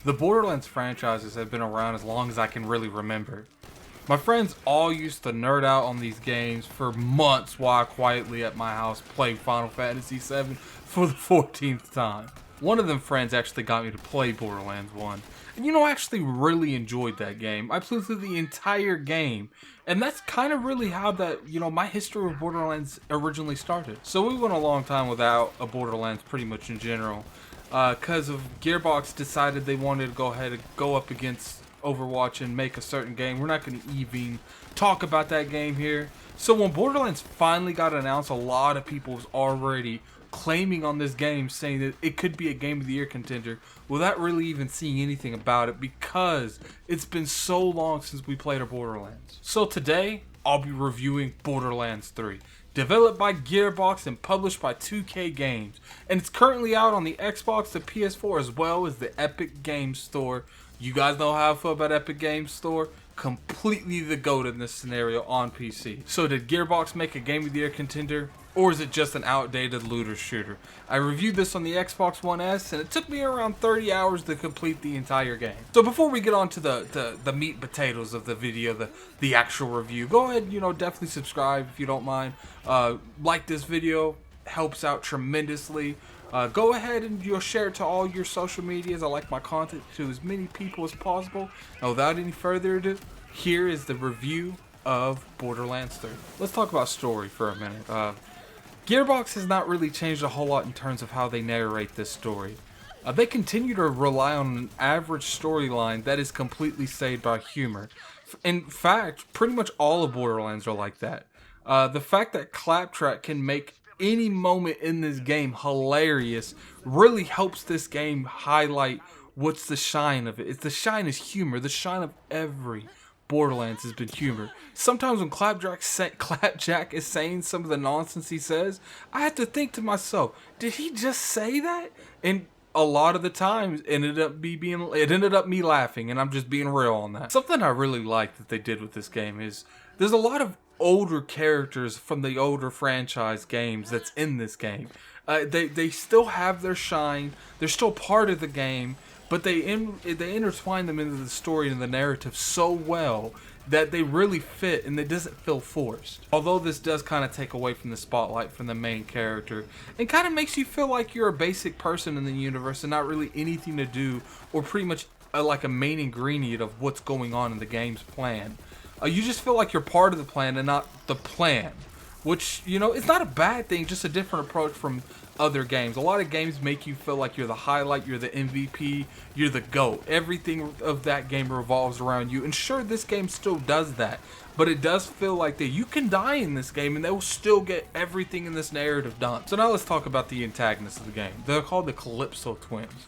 The Borderlands franchises have been around as long as I can really remember. My friends all used to nerd out on these games for months while I quietly at my house played Final Fantasy VII for the 14th time. One of them friends actually got me to play Borderlands 1. And I actually really enjoyed that game. I played through the entire game. And that's kind of really how my history of Borderlands originally started. So we went a long time without a Borderlands pretty much in general. Because of Gearbox decided they wanted to go ahead and go up against Overwatch and make a certain game. We're not going to even talk about that game here. So when Borderlands finally got announced, a lot of people was already claiming on this game, saying that it could be a Game of the Year contender without really even seeing anything about it because it's been so long since we played a Borderlands. So today, I'll be reviewing Borderlands 3. Developed by Gearbox and published by 2K Games. And it's currently out on the Xbox, the PS4, as well as the Epic Games Store. You guys know how I feel about Epic Games Store. Completely the GOAT in this scenario on PC. So did Gearbox make a Game of the Year contender? Or is it just an outdated looter shooter? I reviewed this on the Xbox One S, and it took me around 30 hours to complete the entire game. So before we get on to the meat and potatoes of the video, the actual review, go ahead, definitely subscribe if you don't mind. Like this video, helps out tremendously. Go ahead and share it to all your social medias. I like my content to as many people as possible. Now, without any further ado, here is the review of Borderlands 3. Let's talk about story for a minute. Gearbox has not really changed a whole lot in terms of how they narrate this story. They continue to rely on an average storyline that is completely saved by humor. In fact, pretty much all of Borderlands are like that. The fact that Claptrap can make any moment in this game hilarious really helps this game highlight what's the shine of it. The shine is humor. The shine of every Borderlands has been humor. Sometimes when Clapjack is saying some of the nonsense he says, I have to think to myself, did he just say that? And a lot of the times it ended up me laughing, and I'm just being real on that. Something I really like that they did with this game is there's a lot of older characters from the older franchise games that's in this game. They still have their shine. They're still part of the game, but they intertwine them into the story and the narrative so well that they really fit and it doesn't feel forced. Although this does kind of take away from the spotlight from the main character, it kind of makes you feel like you're a basic person in the universe and not really anything to do or pretty much like a main ingredient of what's going on in the game's plan. You just feel like you're part of the plan and not the plan, which, it's not a bad thing, just a different approach from other games. A lot of games make you feel like you're the highlight, you're the MVP, you're the GOAT. Everything of that game revolves around you. And sure, this game still does that, but it does feel like that you can die in this game and they will still get everything in this narrative done. So now let's talk about the antagonists of the game. They're called the Calypso Twins.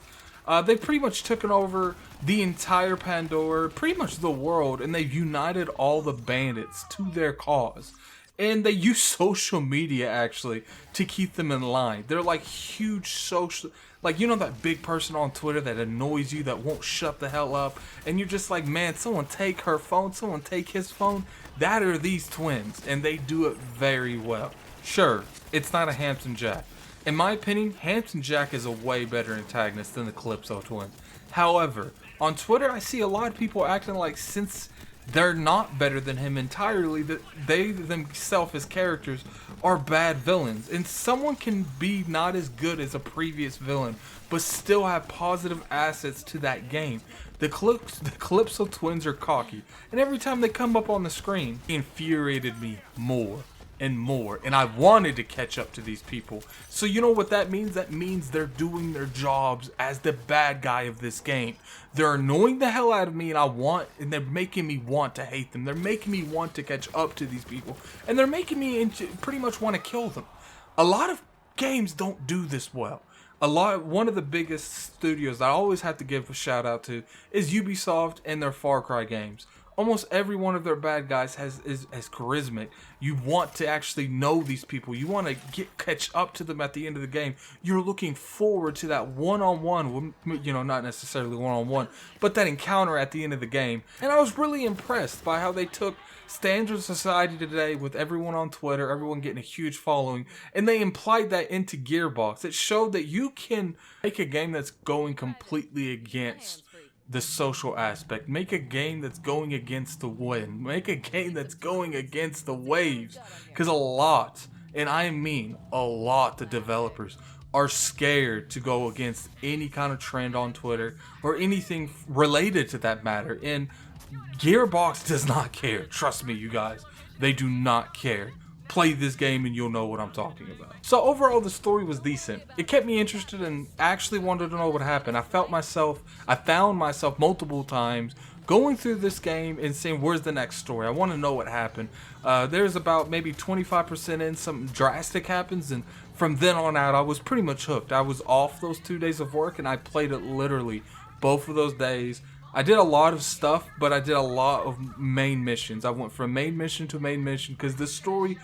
They pretty much taken over the entire Pandora, pretty much the world, and they've united all the bandits to their cause. And they use social media, actually, to keep them in line. They're like huge social... Like, that big person on Twitter that annoys you, that won't shut the hell up. And you're just like, man, someone take her phone, someone take his phone. That are these twins, and they do it very well. Sure, it's not a Hampton Jack. In my opinion, Hampton Jack is a way better antagonist than the Calypso Twins. However, on Twitter, I see a lot of people acting like since they're not better than him entirely, that they themselves as characters are bad villains. And someone can be not as good as a previous villain, but still have positive assets to that game. The Calypso Twins are cocky, and every time they come up on the screen, it infuriated me more and more, and I wanted to catch up to these people. So you know what that means? That means they're doing their jobs as the bad guy of this game. They're annoying the hell out of me, and they're making me want to hate them. They're making me want to catch up to these people, and they're making me pretty much want to kill them. A lot of games don't do this well. One of the biggest studios I always have to give a shout out to is Ubisoft and their Far Cry games. Almost every one of their bad guys has charisma. You want to actually know these people. You want to catch up to them at the end of the game. You're looking forward to that one-on-one, not necessarily one-on-one, but that encounter at the end of the game. And I was really impressed by how they took standard society today with everyone on Twitter, everyone getting a huge following, and they implied that into Gearbox. It showed that you can make a game that's going completely against the social aspect. Make a game that's going against the wind. Make a game that's going against the waves. Because a lot, and I mean a lot, of developers are scared to go against any kind of trend on Twitter or anything related to that matter. And Gearbox does not care. Trust me, you guys. They do not care. Play this game and you'll know what I'm talking about. So overall, the story was decent. It kept me interested and actually wanted to know what happened. I found myself multiple times going through this game and saying, where's the next story? I want to know what happened. There's about maybe 25% in, something drastic happens, and from then on out, I was pretty much hooked. I was off those 2 days of work and I played it literally both of those days. I did a lot of stuff, but I did a lot of main missions. I went from main mission to main mission because the story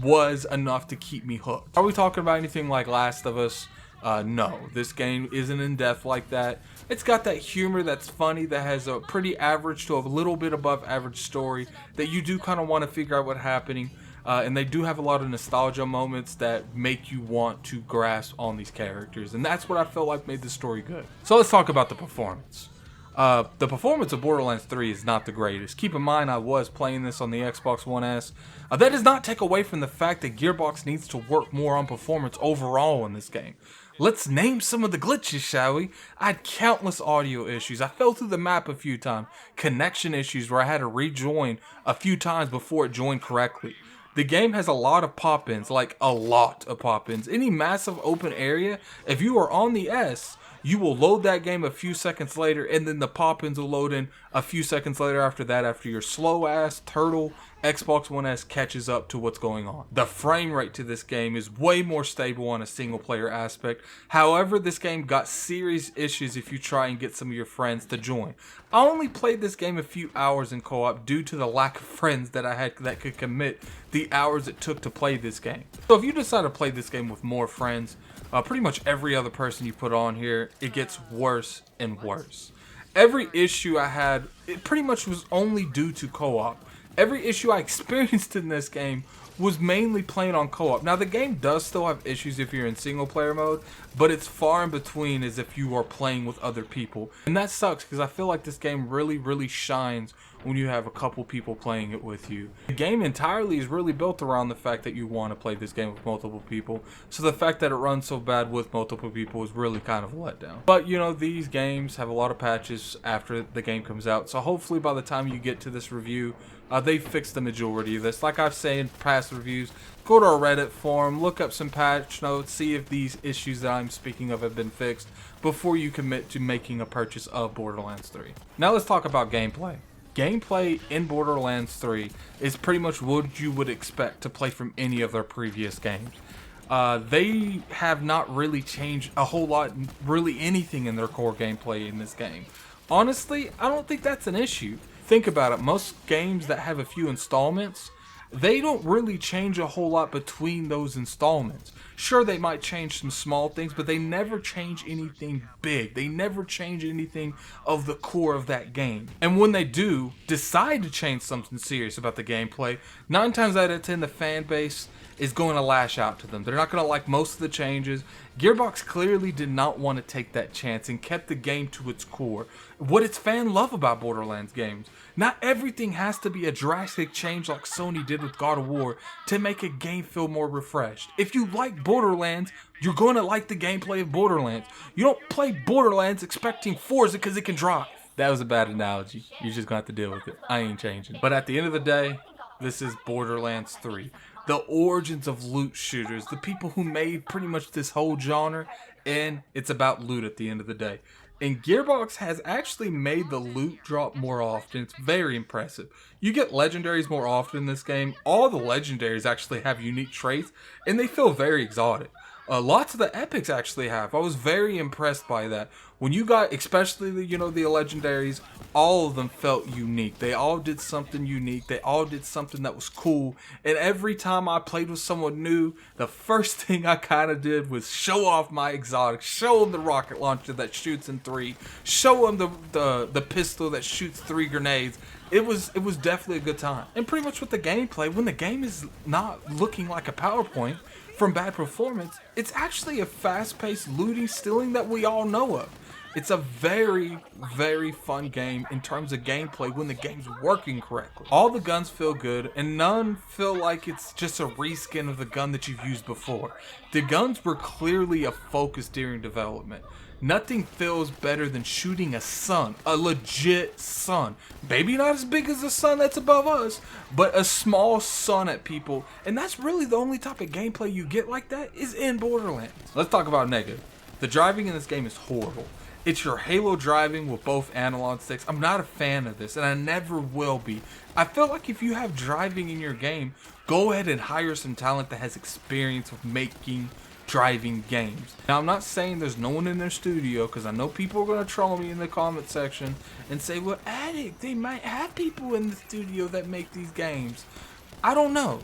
was enough to keep me hooked. Are we talking about anything like Last of Us? No, this game isn't in depth like that. It's got that humor that's funny, that has a pretty average to a little bit above average story that you do kind of want to figure out what's happening. And they do have a lot of nostalgia moments that make you want to grasp on these characters. And that's what I felt like made the story good. So let's talk about the performance. The performance of Borderlands 3 is not the greatest. Keep in mind, I was playing this on the Xbox One S. That does not take away from the fact that Gearbox needs to work more on performance overall in this game. Let's name some of the glitches, shall we? I had countless audio issues. I fell through the map a few times. Connection issues where I had to rejoin a few times before it joined correctly. The game has a lot of pop-ins, like a lot of pop-ins. Any massive open area, if you are on the S, you will load that game a few seconds later, and then the pop-ins will load in a few seconds later after that, after your slow-ass turtle Xbox One S catches up to what's going on. The frame rate to this game is way more stable on a single-player aspect. However, this game got serious issues if you try and get some of your friends to join. I only played this game a few hours in co-op due to the lack of friends that I had that could commit the hours it took to play this game. So if you decide to play this game with more friends, pretty much every other person you put on here, it gets worse and worse. Every issue I had, it pretty much was only due to co-op. Every issue I experienced in this game was mainly playing on co-op. Now, the game does still have issues if you're in single player mode, but it's far in between as if you are playing with other people. And that sucks because I feel like this game really shines when you have a couple people playing it with you. The game entirely is really built around the fact that you want to play this game with multiple people. So the fact that it runs so bad with multiple people is really kind of a letdown. But you know, these games have a lot of patches after the game comes out. So hopefully by the time you get to this review, they fixed the majority of this. Like I've said in past reviews, go to our Reddit forum, look up some patch notes, see if these issues that I'm speaking of have been fixed before you commit to making a purchase of Borderlands 3. Now let's talk about gameplay. Gameplay in Borderlands 3 is pretty much what you would expect to play from any of their previous games. They have not really changed a whole lot, really anything in their core gameplay in this game. Honestly, I don't think that's an issue. Think about it, most games that have a few installments, they don't really change a whole lot between those installments. Sure, they might change some small things, but they never change anything big. They never change anything of the core of that game. And when they do decide to change something serious about the gameplay, 9 times out of 10 the fan base is going to lash out to them. They're not going to like most of the changes. Gearbox clearly did not want to take that chance and kept the game to its core. What its fans love about Borderlands games. Not everything has to be a drastic change like Sony did with God of War to make a game feel more refreshed. If you like Borderlands, you're going to like the gameplay of Borderlands. You don't play Borderlands expecting Forza because it can drive. That was a bad analogy. You're just going to have to deal with it. I ain't changing. But at the end of the day, this is Borderlands 3. The origins of loot shooters, the people who made pretty much this whole genre, and it's about loot at the end of the day. And Gearbox has actually made the loot drop more often. It's very impressive. You get legendaries more often in this game. All the legendaries actually have unique traits, and they feel very exotic. Lots of the epics actually have. I was very impressed by that. When you got, especially the legendaries, all of them felt unique. They all did something unique. They all did something that was cool. And every time I played with someone new, the first thing I kind of did was show off my exotic, show them the rocket launcher that shoots in 3, show them the pistol that shoots 3 grenades. It was definitely a good time. And pretty much with the gameplay, when the game is not looking like a PowerPoint from bad performance, it's actually a fast-paced looting, stealing that we all know of. It's a very, very fun game in terms of gameplay when the game's working correctly. All the guns feel good, and none feel like it's just a reskin of the gun that you've used before. The guns were clearly a focus during development. Nothing feels better than shooting a sun, a legit sun. Maybe not as big as the sun that's above us, but a small sun at people. And that's really the only type of gameplay you get like that is in Borderlands. Let's talk about negative. The driving in this game is horrible. It's your Halo driving with both analog sticks. I'm not a fan of this, and I never will be. I feel like if you have driving in your game, go ahead and hire some talent that has experience with making driving games. Now, I'm not saying there's no one in their studio, because I know people are going to troll me in the comment section and say, well, Addict, they might have people in the studio that make these games. I don't know.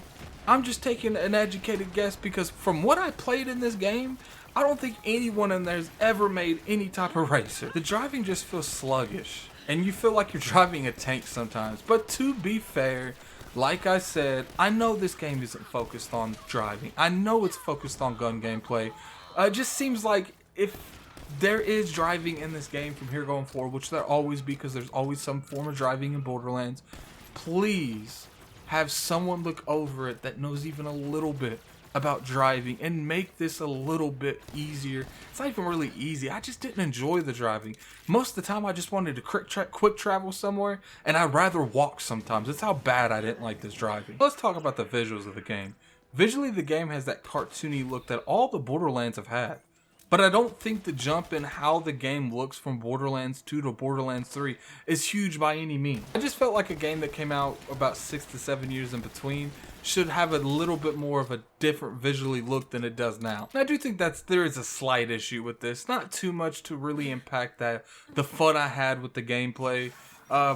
I'm just taking an educated guess, because from what I played in this game, I don't think anyone in there's ever made any type of racer. The driving just feels sluggish, and you feel like you're driving a tank sometimes. But to be fair, like I said, I know this game isn't focused on driving. I know it's focused on gun gameplay. It just seems like if there is driving in this game from here going forward, which there always be, because there's always some form of driving in Borderlands, please have someone look over it that knows even a little bit about driving and make this a little bit easier. It's not even really easy. I just didn't enjoy the driving. Most of the time I just wanted to quick travel somewhere, and I'd rather walk sometimes. That's how bad I didn't like this driving. Let's talk about the visuals of the game. Visually, the game has that cartoony look that all the Borderlands have had. But I don't think the jump in how the game looks from Borderlands 2 to Borderlands 3 is huge by any means. I just felt like a game that came out about 6 to 7 years in between should have a little bit more of a different visually look than it does now. And I do think there is a slight issue with this. Not too much to really impact the fun I had with the gameplay.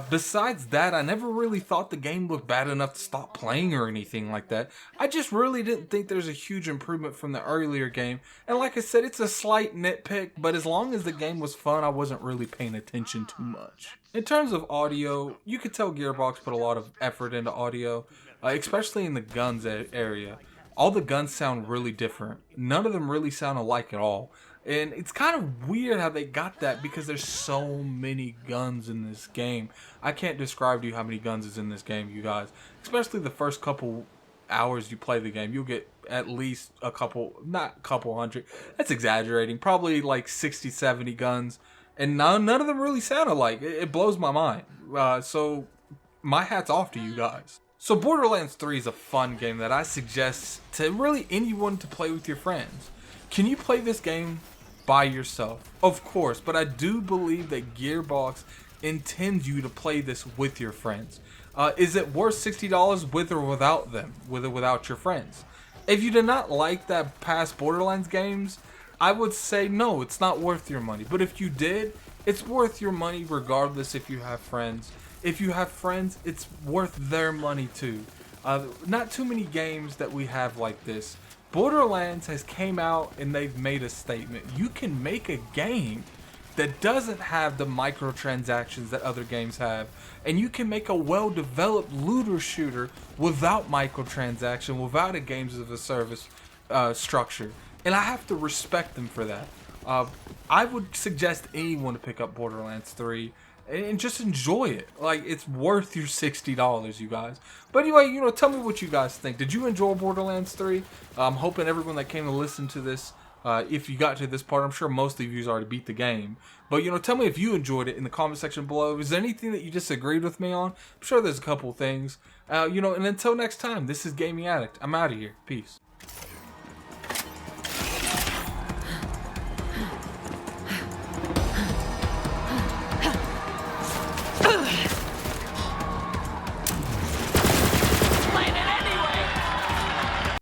Besides that, I never really thought the game looked bad enough to stop playing or anything like that. I just really didn't think there's a huge improvement from the earlier game. And like I said, it's a slight nitpick, but as long as the game was fun, I wasn't really paying attention too much. In terms of audio, you could tell Gearbox put a lot of effort into audio, especially in the guns area. All the guns sound really different. None of them really sound alike at all. And it's kind of weird how they got that, because there's so many guns in this game. I can't describe to you how many guns is in this game, you guys. Especially the first couple hours you play the game. You'll get at least a couple, not a couple hundred. That's exaggerating. Probably like 60, 70 guns. And none of them really sound alike. It blows my mind. So my hat's off to you guys. So Borderlands 3 is a fun game that I suggest to really anyone to play with your friends. Can you play this game by yourself? Of course, but I do believe that Gearbox intends you to play this with your friends. Is it worth $60 with or without them? With or without your friends? If you did not like that past Borderlands games, I would say no, it's not worth your money. But if you did, it's worth your money regardless if you have friends. If you have friends, it's worth their money too. Not too many games that we have like this. Borderlands has came out and they've made a statement. You can make a game that doesn't have the microtransactions that other games have, and you can make a well-developed looter shooter without microtransaction, without a games of a service structure. And I have to respect them for that. I would suggest anyone to pick up Borderlands 3 and just enjoy it. Like, it's worth your $60, you guys. But anyway, tell me what you guys think. Did you enjoy Borderlands 3? I'm hoping everyone that came to listen to this, if you got to this part, I'm sure most of you already beat the game. But, tell me if you enjoyed it in the comment section below. Is there anything that you disagreed with me on? I'm sure there's a couple things. And until next time, this is Gaming Addict. I'm out of here. Peace.